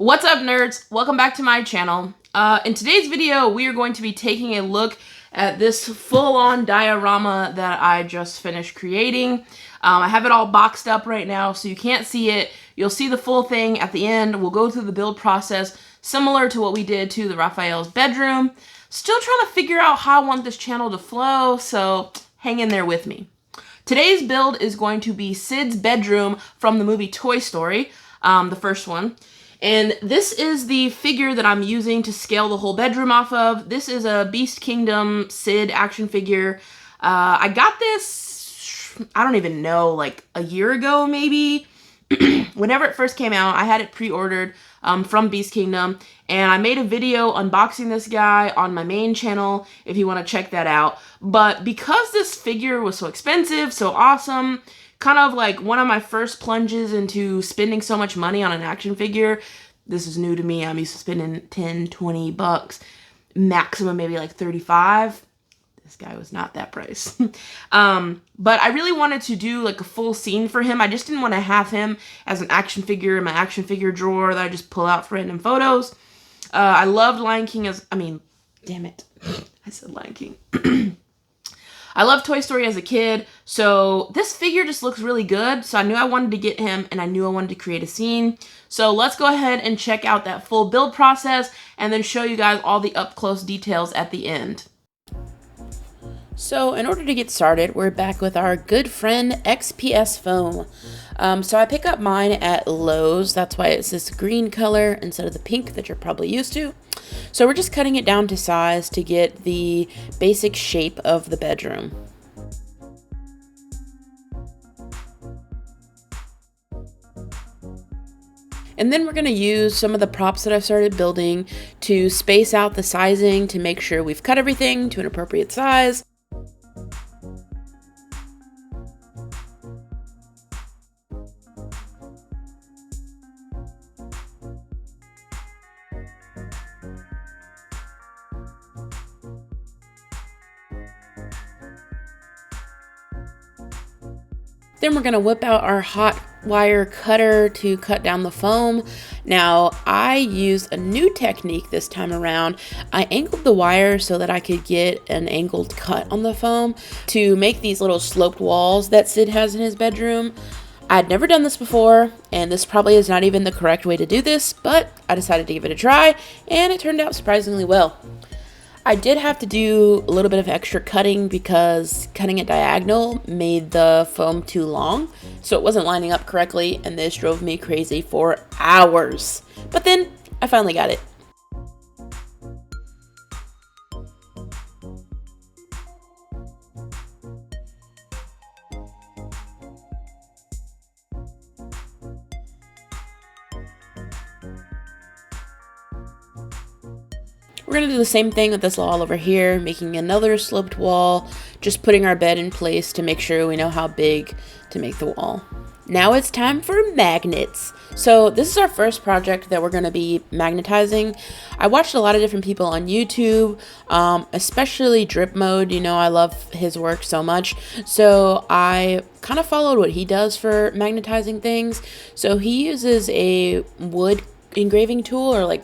What's up, nerds? Welcome back to my channel. In today's video, we are going to be taking a look at this full-on diorama that I just finished creating. I have it all boxed up right now, so you can't see it. You'll see the full thing at the end. We'll go through the build process, similar to what we did to the Raphael's bedroom. Still trying to figure out how I want this channel to flow, so hang in there with me. Today's build is going to be Sid's bedroom from the movie Toy Story, the first one. And this is the figure that I'm using to scale the whole bedroom off of. This is a Beast Kingdom Sid action figure. I got this, I don't even know, like a year ago maybe. Whenever it first came out, I had it pre-ordered from Beast Kingdom. And I made a video unboxing this guy on my main channel if you want to check that out. But because this figure was so expensive, so awesome, kind of like one of my first plunges into spending so much money on an action figure. This is new to me. I'm used to spending 10, 20 bucks, maximum maybe like 35. This guy was not that price. But I really wanted to do like a full scene for him. I just didn't want to have him as an action figure in my action figure drawer that I just pull out for random photos. I loved Lion King damn it. I said Lion King. I loved Toy Story as a kid, so this figure just looks really good, so I knew I wanted to get him, and I knew I wanted to create a scene. So let's go ahead and check out that full build process, and then show you guys all the up-close details at the end. So in order to get started, we're back with our good friend XPS foam. So I pick up mine at Lowe's. That's why it's this green color instead of the pink that you're probably used to. So we're just cutting it down to size to get the basic shape of the bedroom. And then we're going to use some of the props that I've started building to space out the sizing to make sure we've cut everything to an appropriate size. Then we're going to whip out our hot wire cutter to cut down the foam. Now, I used a new technique this time around. I angled the wire so that I could get an angled cut on the foam to make these little sloped walls that Sid has in his bedroom. I'd never done this before, and this probably is not even the correct way to do this, but I decided to give it a try, and it turned out surprisingly well. I did have to do a little bit of extra cutting because cutting it diagonal made the foam too long, so it wasn't lining up correctly, and this drove me crazy for hours. But then I finally got it. We're going to do the same thing with this wall over here, making another sloped wall, just putting our bed in place to make sure we know how big to make the wall. Now it's time for magnets. So this is our first project that we're going to be magnetizing. I watched a lot of different people on YouTube, especially Drip Mode. You know, I love his work so much. So I kind of followed what he does for magnetizing things. So he uses a wood engraving tool, or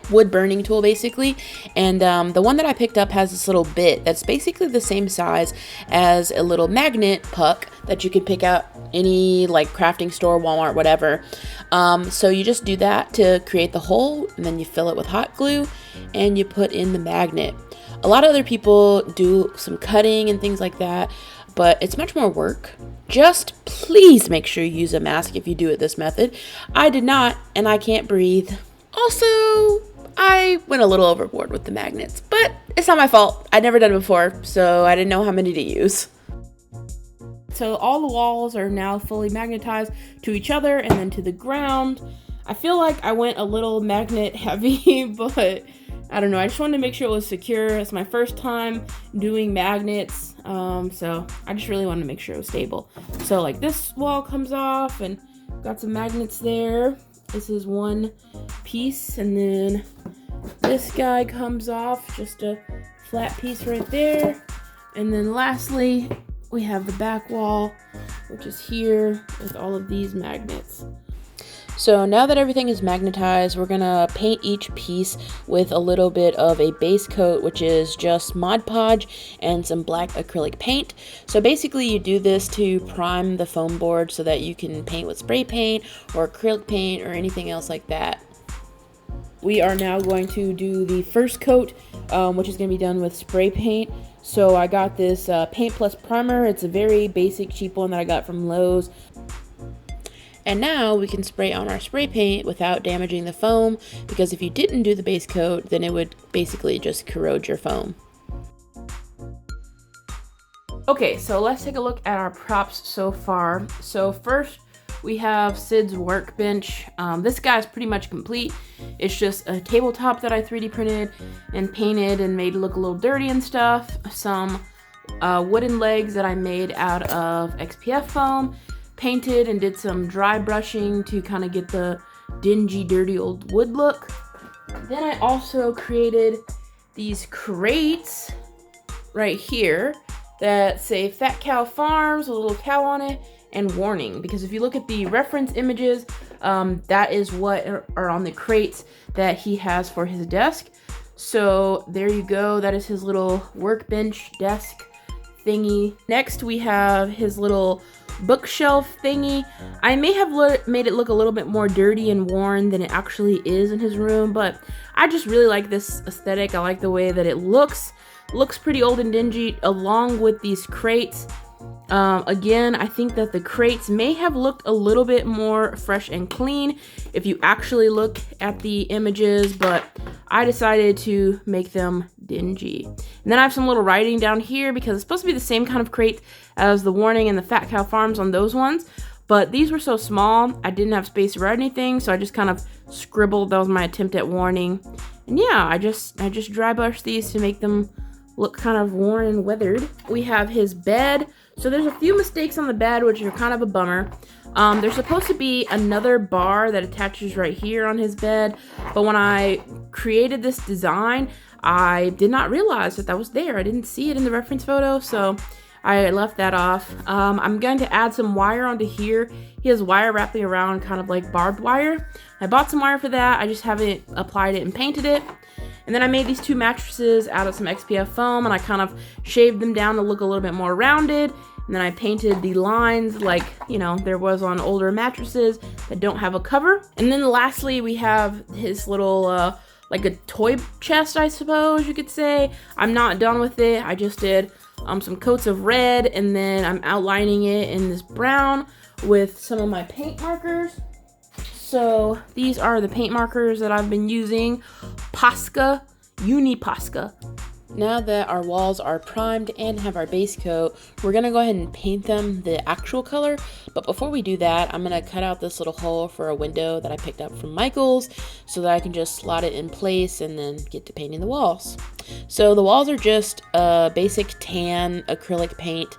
wood burning tool basically, and the one that I picked up has this little bit that's basically the same size as a little magnet puck that you can pick out any like crafting store, Walmart, whatever. So you just do that to create the hole, and then you fill it with hot glue and you put in the magnet. A lot of other people do some cutting and things like that, but it's much more work. Just please make sure you use a mask if you do it this method. I did not, and I can't breathe. Also, I went a little overboard with the magnets, but it's not my fault. I'd never done it before, so I didn't know how many to use. So all the walls are now fully magnetized to each other and then to the ground. I feel like I went a little magnet heavy, but I don't know. I just wanted to make sure it was secure. It's my first time doing magnets, so I just really wanted to make sure it was stable. So like this wall comes off and got some magnets there. This is one piece, and then this guy comes off, just a flat piece right there. And then lastly, we have the back wall, which is here with all of these magnets. So now that everything is magnetized, we're gonna paint each piece with a little bit of a base coat, which is just Mod Podge and some black acrylic paint. So basically you do this to prime the foam board so that you can paint with spray paint or acrylic paint or anything else like that. We are now going to do the first coat, which is going to be done with spray paint. So I got this Paint Plus primer. It's a very basic, cheap one that I got from Lowe's. And now we can spray on our spray paint without damaging the foam, because if you didn't do the base coat, then it would basically just corrode your foam. Okay, so let's take a look at our props so far. So first, we have Sid's workbench. This guy's pretty much complete. It's just a tabletop that I 3D printed and painted and made look a little dirty and stuff. Some wooden legs that I made out of XPF foam, painted and did some dry brushing to kind of get the dingy, dirty old wood look. Then I also created these crates right here that say Fat Cow Farms, a little cow on it, and warning, because if you look at the reference images, that is what are on the crates that he has for his desk. So there you go, that is his little workbench desk thingy. Next we have his little bookshelf thingy. I may have made it look a little bit more dirty and worn than it actually is in his room, but I just really like this aesthetic. I like the way that it looks pretty old and dingy along with these crates. Again, I think that the crates may have looked a little bit more fresh and clean if you actually look at the images, but I decided to make them dingy. And then I have some little writing down here because it's supposed to be the same kind of crate as the warning and the Fat Cow Farms on those ones, but these were so small I didn't have space to write anything, so I just kind of scribbled. That was my attempt at warning. And yeah, I just dry brushed these to make them look kind of worn and weathered. We have his bed. So there's a few mistakes on the bed, which are kind of a bummer. There's supposed to be another bar that attaches right here on his bed, but when I created this design, I did not realize that was there. I didn't see it in the reference photo, so I left that off. I'm going to add some wire onto here. He has wire wrapping around, kind of like barbed wire. I bought some wire for that. I just haven't applied it and painted it. And then I made these two mattresses out of some XPF foam, and I kind of shaved them down to look a little bit more rounded. And then I painted the lines like, you know, there was on older mattresses that don't have a cover. And then lastly, we have his little, like a toy chest, I suppose you could say. I'm not done with it. I just did some coats of red, and then I'm outlining it in this brown with some of my paint markers. So these are the paint markers that I've been using. Posca, Uni Posca. Now that our walls are primed and have our base coat, we're gonna go ahead and paint them the actual color. But before we do that, I'm gonna cut out this little hole for a window that I picked up from Michael's so that I can just slot it in place and then get to painting the walls. So the walls are just basic tan acrylic paint,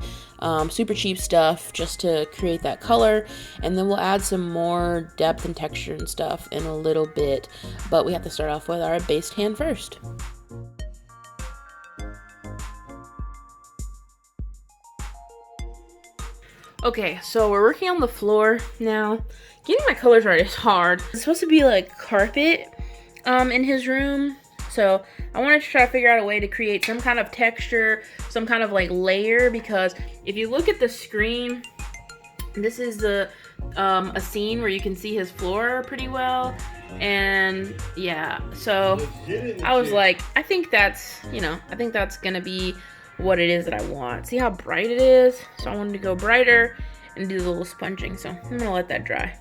super cheap stuff just to create that color, and then we'll add some more depth and texture and stuff in a little bit, but we have to start off with our base tan first. Okay, so we're working on the floor now. Getting my colors right is hard. It's supposed to be like carpet in his room, so I wanted to try to figure out a way to create some kind of texture, some kind of like layer, because if you look at the screen, this is the a scene where you can see his floor pretty well, and yeah, so I was like, I think that's gonna be what it is that I want. See how bright it is? So I wanted to go brighter and do a little sponging, so I'm gonna let that dry.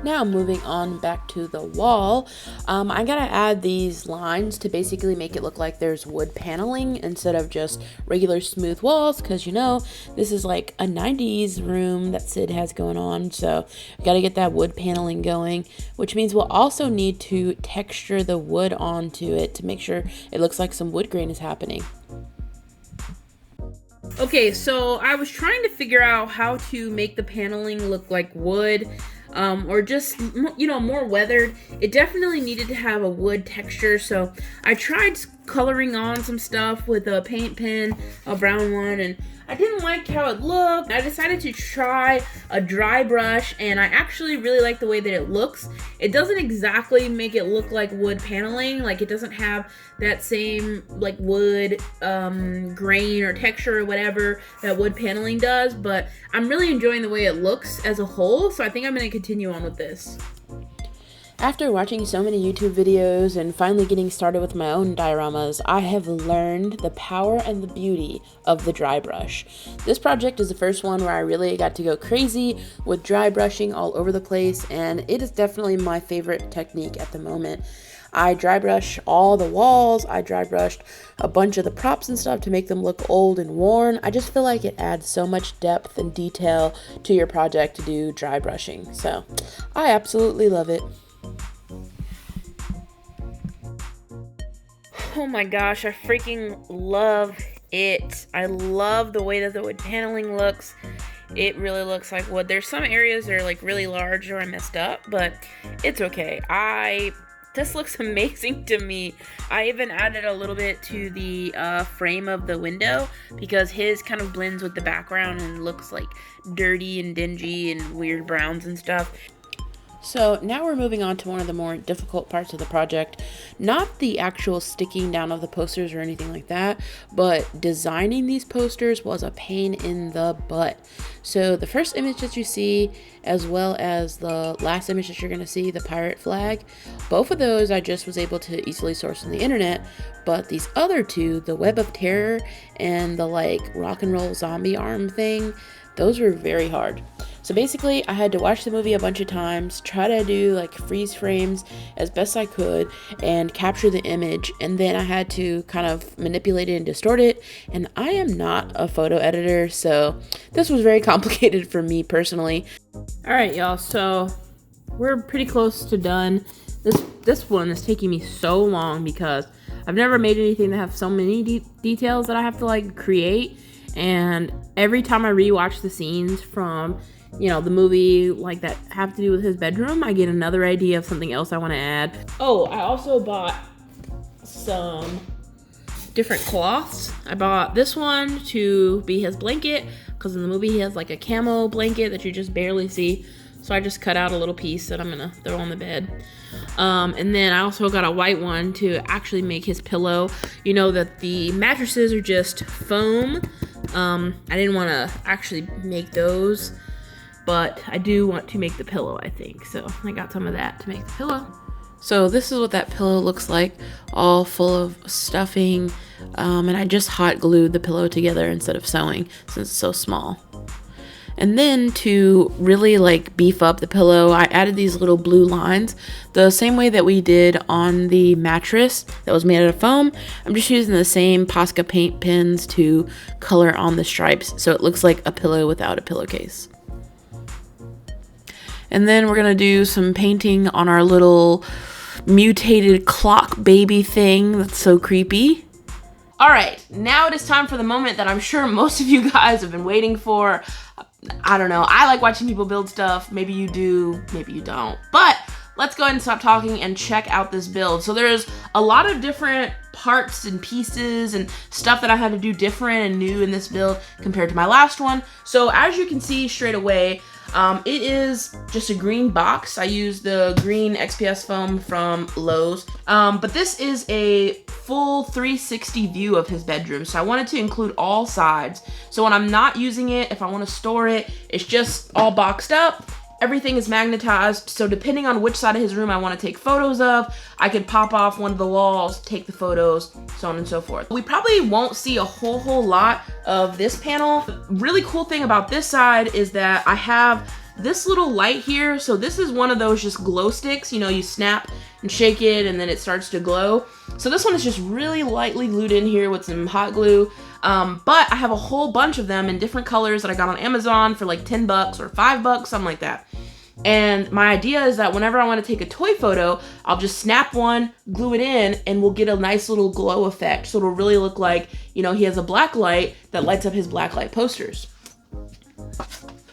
Now moving on back to the wall, I gotta add these lines to basically make it look like there's wood paneling instead of just regular smooth walls, because you know this is like a 90s room that Sid has going on, so I gotta get that wood paneling going, which means we'll also need to texture the wood onto it to make sure it looks like some wood grain is happening. Okay, so I was trying to figure out how to make the paneling look like wood, or just, you know, more weathered. It definitely needed to have a wood texture, so I tried coloring on some stuff with a paint pen, a brown one, and I didn't like how it looked. I decided to try a dry brush, and I actually really like the way that it looks. It doesn't exactly make it look like wood paneling, like it doesn't have that same like wood grain or texture or whatever that wood paneling does, but I'm really enjoying the way it looks as a whole, so I think I'm going to continue on with this. After watching so many YouTube videos and finally getting started with my own dioramas, I have learned the power and the beauty of the dry brush. This project is the first one where I really got to go crazy with dry brushing all over the place, and it is definitely my favorite technique at the moment. I dry brush all the walls, I dry brushed a bunch of the props and stuff to make them look old and worn. I just feel like it adds so much depth and detail to your project to do dry brushing, so I absolutely love it. Oh my gosh, I freaking love it. I love the way that the wood paneling looks. It really looks like wood. There's some areas that are like really large or I messed up, but it's okay. This looks amazing to me. I even added a little bit to the frame of the window because his kind of blends with the background and looks like dirty and dingy and weird browns and stuff. So now we're moving on to one of the more difficult parts of the project. Not the actual sticking down of the posters or anything like that, but designing these posters was a pain in the butt. So the first image that you see, as well as the last image that you're going to see, the pirate flag, both of those I just was able to easily source on the internet, but these other two, the Web of Terror and the like rock and roll zombie arm thing, those were very hard. So basically, I had to watch the movie a bunch of times, try to do like freeze frames as best I could, and capture the image, and then I had to kind of manipulate it and distort it, and I am not a photo editor, so this was very complicated for me personally. Alright y'all, so we're pretty close to done. This one is taking me so long because I've never made anything that have so many details that I have to like create, and every time I rewatch the scenes from the movie like that have to do with his bedroom, I get another idea of something else I want to add. Oh, I also bought some different cloths. I bought this one to be his blanket because in the movie he has like a camo blanket that you just barely see. So I just cut out a little piece that I'm gonna throw on the bed. And then I also got a white one to actually make his pillow. You know that the mattresses are just foam. I didn't want to actually make those, but I do want to make the pillow, I think. So I got some of that to make the pillow. So this is what that pillow looks like, all full of stuffing. And I just hot glued the pillow together instead of sewing since it's so small. And then to really like beef up the pillow, I added these little blue lines, the same way that we did on the mattress that was made out of foam. I'm just using the same Posca paint pens to color on the stripes so it looks like a pillow without a pillowcase. And then we're gonna do some painting on our little mutated clock baby thing that's so creepy. All right, now it is time for the moment that I'm sure most of you guys have been waiting for. I don't know, I like watching people build stuff. Maybe you do, maybe you don't. But let's go ahead and stop talking and check out this build. So there's a lot of different parts and pieces and stuff that I had to do different and new in this build compared to my last one. So as you can see straight away, it is just a green box. I used the green XPS foam from Lowe's. But this is a full 360 view of his bedroom. So I wanted to include all sides. So when I'm not using it, if I want to store it, it's just all boxed up. Everything is magnetized, so depending on which side of his room I want to take photos of, I could pop off one of the walls, take the photos, so on and so forth. We probably won't see a whole lot of this panel. The really cool thing about this side is that I have this little light here. So this is one of those just glow sticks. You know, you snap and shake it and then it starts to glow. So this one is just really lightly glued in here with some hot glue. But I have a whole bunch of them in different colors that I got on Amazon for like 10 bucks or $5, something like that. And my idea is that whenever I want to take a toy photo, I'll just snap one, glue it in, and we'll get a nice little glow effect. So it'll really look like, you know, he has a black light that lights up his black light posters.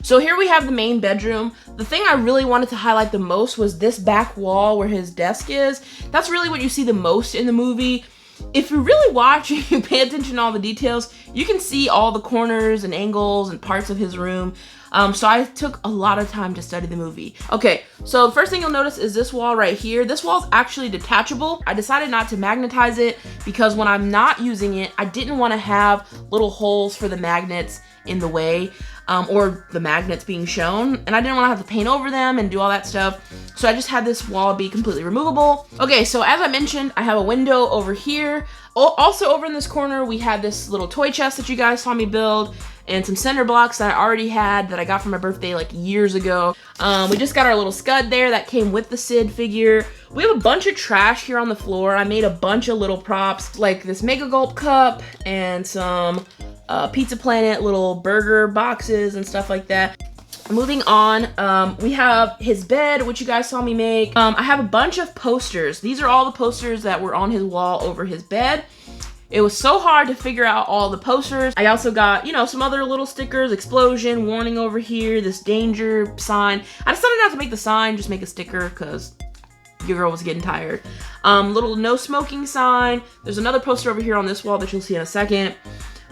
So here we have the main bedroom. The thing I really wanted to highlight the most was this back wall where his desk is. That's really what you see the most in the movie. if you really watch and you pay attention to all the details, you can see all the corners and angles and parts of his room. So I took a lot of time to study the movie. Okay, so the first thing you'll notice is this wall right here. This wall is actually detachable. I decided not to magnetize it because when I'm not using it, I didn't want to have little holes for the magnets in the way, or the magnets being shown, and I didn't want to have to paint over them and do all that stuff. So I just had this wall be completely removable. Okay, so as I mentioned, I have a window over here. Also over in this corner, we had this little toy chest that you guys saw me build, and some center blocks that I already had that I got for my birthday like years ago. We just got our little scud there that came with the Sid figure. We have a bunch of trash here on the floor. I made a bunch of little props like this Mega Gulp cup and some Pizza Planet little burger boxes and stuff like that. Moving on, we have his bed, which you guys saw me make. I have a bunch of posters. These are all the posters that were on his wall over his bed. It was so hard to figure out all the posters. I also got, you know, some other little stickers, explosion, warning over here, this danger sign. I decided not to make the sign, just make a sticker because your girl was getting tired. Little no smoking sign. There's another poster over here on this wall that you'll see in a second.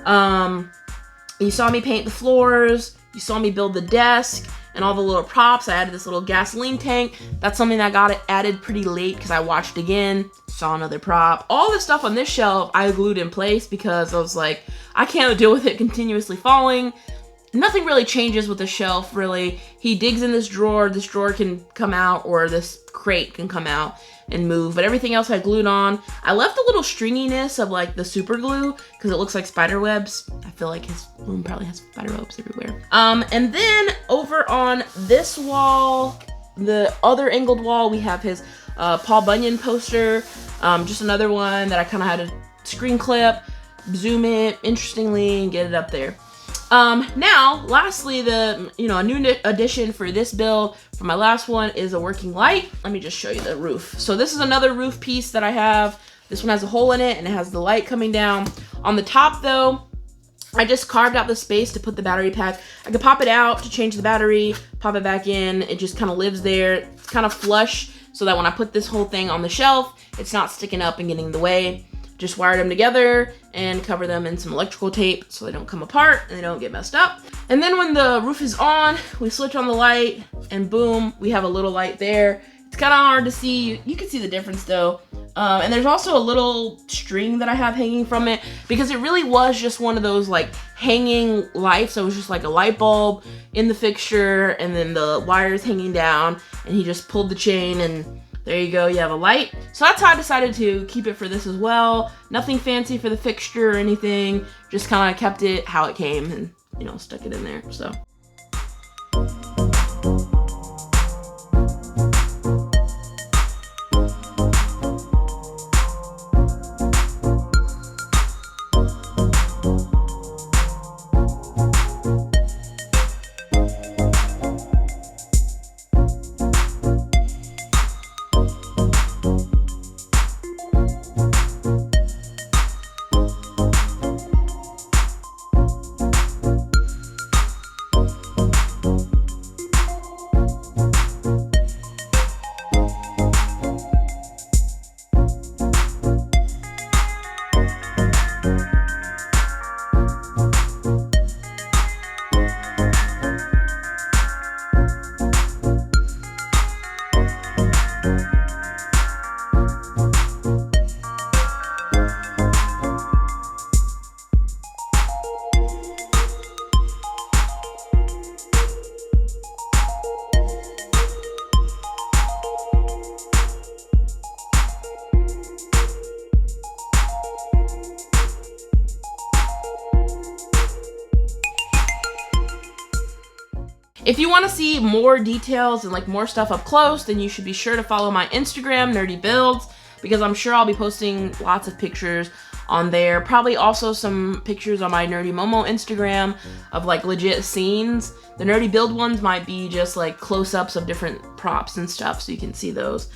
You saw me paint the floors. You saw me build the desk and all the little props. I added this little gasoline tank. That's something that got added pretty late because I watched again, saw another prop. All the stuff on this shelf I glued in place because I was like, I can't deal with it continuously falling. Nothing really changes with the shelf, really. He digs in this drawer can come out, or this crate can come out and move, but everything else I glued on. I left a little stringiness of like the super glue because it looks like spider webs. I feel like his room probably has spider webs everywhere. And then over on this wall, the other angled wall, we have his Paul Bunyan poster. Just another one that I kind of had a screen clip, zoom it interestingly and get it up there. Now, lastly, a new addition for this build for my last one is a working light. Let me just show you the roof. So this is another roof piece that I have. This one has a hole in it and it has the light coming down. On the top though, I just carved out the space to put the battery pack. I could pop it out to change the battery, pop it back in. It just kind of lives there. It's kind of flush so that when I put this whole thing on the shelf, it's not sticking up and getting in the way. Just wired them together and cover them in some electrical tape so they don't come apart and they don't get messed up. And then when the roof is on, we switch on the light and boom, we have a little light there. It's kind of hard to see. You can see the difference though. And there's also a little string that I have hanging from it because it really was just one of those like hanging lights. So it was just like a light bulb in the fixture and then the wires hanging down, and he just pulled the chain and there you go, you have a light. So that's how I decided to keep it for this as well. Nothing fancy for the fixture or anything. Just kind of kept it how it came and, you know, stuck it in there, so. If you want to see more details and like more stuff up close, then you should be sure to follow my Instagram, Nerdy Builds, because I'm sure I'll be posting lots of pictures on there. Probably also some pictures on my Nerdy Momo Instagram of like legit scenes. The Nerdy Build ones might be just like close-ups of different props and stuff, so you can see those.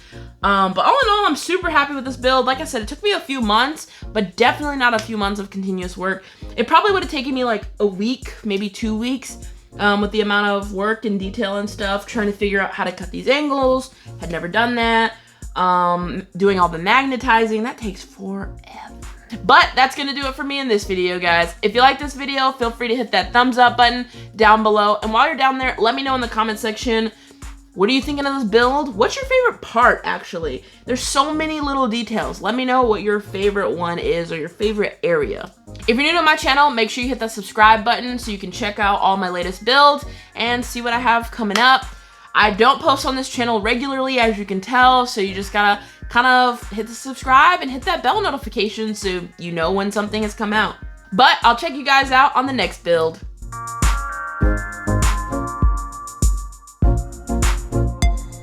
But all in all, I'm super happy with this build. Like I said, it took me a few months, but definitely not a few months of continuous work. It probably would have taken me like a week, maybe 2 weeks, with the amount of work and detail and stuff, trying to figure out how to cut these angles. Had never done that. doing all the magnetizing. That takes forever. But that's gonna do it for me in this video, guys. If you like this video, feel free to hit that thumbs up button down below. And while you're down there, let me know in the comment section, what are you thinking of this build? What's your favorite part, actually? There's so many little details. Let me know what your favorite one is or your favorite area. If you're new to my channel, make sure you hit that subscribe button so you can check out all my latest builds and see what I have coming up. I don't post on this channel regularly, as you can tell, so you just gotta kind of hit the subscribe and hit that bell notification so you know when something has come out. But I'll check you guys out on the next build.